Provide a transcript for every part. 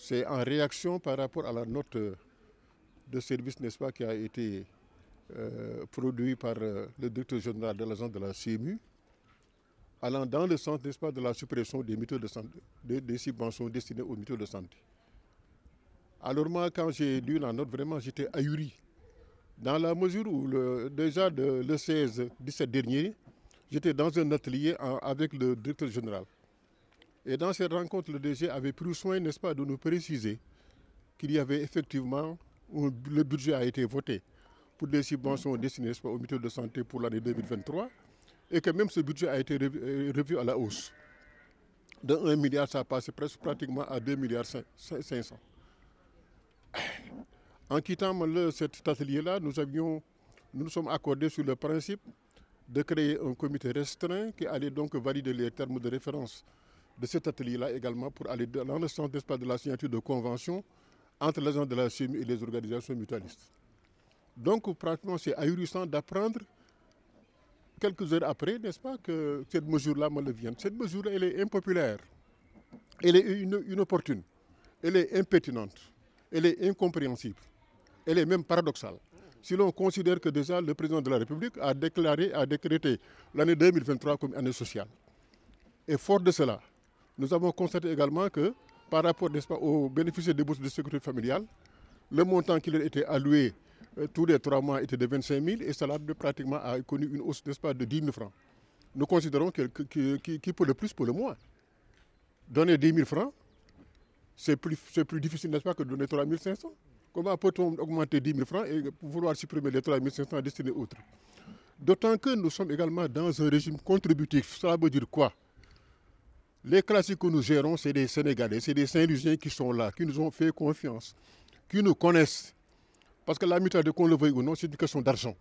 C'est en réaction par rapport à la note de service, n'est-ce pas, qui a été produite par le directeur général de l'agence de la CMU, allant dans le sens, n'est-ce pas, de la suppression des mutuelles de santé, des subventions destinées aux mutuelles de santé. Alors moi, quand j'ai lu la note, vraiment, j'étais ahuri. Dans la mesure où, déjà le 16-17 dernier, j'étais dans un atelier avec le directeur général. Et dans cette rencontre, le DG avait pris soin, n'est-ce pas, de nous préciser qu'il y avait effectivement, le budget a été voté pour des subventions destinées, n'est-ce pas, aux mutuelles de santé pour l'année 2023, et que même ce budget a été revu à la hausse. De 1 milliard, ça a passé pratiquement à 2 milliards 500. En quittant cet atelier-là, nous nous sommes accordés sur le principe de créer un comité restreint qui allait donc valider les termes de référence de cet atelier-là également pour aller dans le sens, n'est-ce pas, de la signature de convention entre l'agence de la CMU et les organisations mutualistes. Donc pratiquement c'est ahurissant d'apprendre quelques heures après, n'est-ce pas, que cette mesure-là me le vient. Cette mesure-là, elle est impopulaire, elle est inopportune, elle est impétinente, elle est incompréhensible, elle est même paradoxale. Si l'on considère que déjà le président de la République a décrété l'année 2023 comme année sociale. Et fort de cela, nous avons constaté également que par rapport, n'est-ce pas, aux bénéficiaires des bourses de sécurité familiale, le montant qui leur était alloué tous les 3 mois était de 25 000 et cela pratiquement a connu une hausse, n'est-ce pas, de 10 000 francs. Nous considérons qui peut le plus pour le moins. Donner 10 000 francs, c'est plus difficile, n'est-ce pas, que de donner 3 500. Comment peut-on augmenter 10 000 francs et vouloir supprimer les 3 500 destinés aux autres? D'autant que nous sommes également dans un régime contributif. Cela veut dire quoi? Les classiques que nous gérons, c'est des Sénégalais, c'est des Saint-Louisiens qui sont là, qui nous ont fait confiance, qui nous connaissent. Parce que la mutualité, qu'on le veuille ou non, c'est une question d'argent.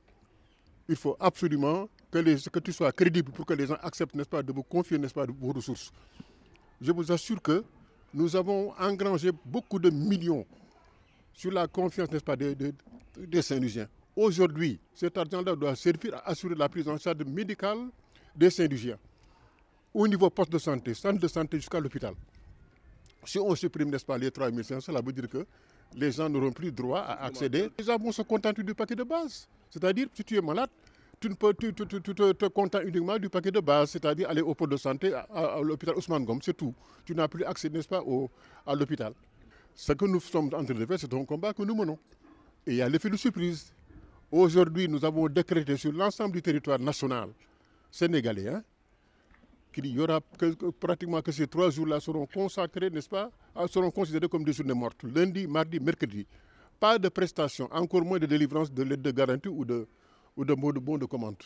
Il faut absolument que tu sois crédible pour que les gens acceptent, n'est-ce pas, de vous confier, n'est-ce pas, vos ressources. Je vous assure que nous avons engrangé beaucoup de millions sur la confiance, n'est-ce pas, des Saint-Louisiens. Aujourd'hui, cet argent-là doit servir à assurer la prise en charge médicale des Saint-Louisiens. Au niveau poste de santé, centre de santé jusqu'à l'hôpital. Si on supprime, n'est-ce pas, les 3 500, cela veut dire que les gens n'auront plus droit à accéder. Les gens vont se contenter du paquet de base. C'est-à-dire, si tu es malade, tu te contentes uniquement du paquet de base, c'est-à-dire aller au poste de santé, à l'hôpital Ousmane Ngom, c'est tout. Tu n'as plus accès, n'est-ce pas, à l'hôpital. Ce que nous sommes en train de faire, c'est un combat que nous menons. Et il y a l'effet de surprise. Aujourd'hui, nous avons décrété sur l'ensemble du territoire national sénégalais, qu'il y aura pratiquement que ces 3 jours-là seront consacrés, n'est-ce pas, seront considérés comme des journées mortes. Lundi, mardi, mercredi. Pas de prestations, encore moins de délivrance de l'aide de garantie ou de bons de commande.